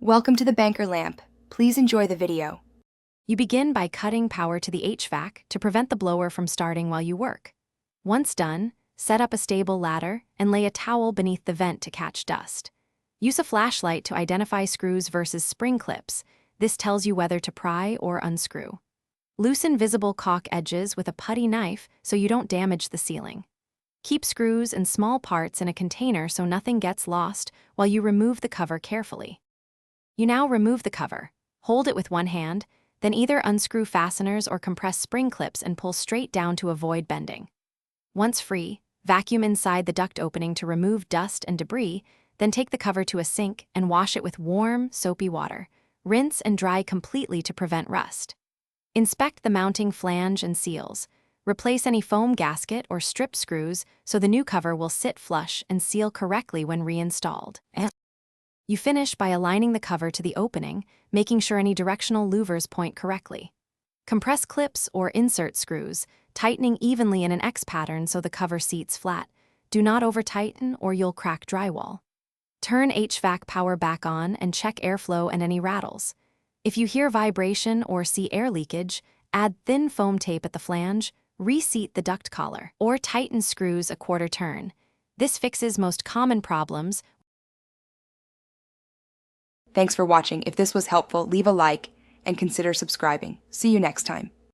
Welcome to the banker lamp. Please enjoy the video. You begin by cutting power to the HVAC to prevent the blower from starting while you work. Once done, set up a stable ladder and lay a towel beneath the vent to catch dust. Use a flashlight to identify screws versus spring clips. This tells you whether to pry or unscrew. Loosen visible caulk edges with a putty knife so you don't damage the ceiling. Keep screws and small parts in a container so nothing gets lost while you remove the cover carefully. You now remove the cover. Hold it with one hand, then either unscrew fasteners or compress spring clips and pull straight down to avoid bending. Once free, vacuum inside the duct opening to remove dust and debris, then take the cover to a sink and wash it with warm, soapy water. Rinse and dry completely to prevent rust. Inspect the mounting flange and seals. Replace any foam gasket or strip screws so the new cover will sit flush and seal correctly when reinstalled. You finish by aligning the cover to the opening, making sure any directional louvers point correctly. Compress clips or insert screws, tightening evenly in an X pattern so the cover seats flat. Do not over-tighten or you'll crack drywall. Turn HVAC power back on and check airflow and any rattles. If you hear vibration or see air leakage, add thin foam tape at the flange, reseat the duct collar, or tighten screws a quarter turn. This fixes most common problems. Thanks for watching. If this was helpful, leave a like and consider subscribing. See you next time.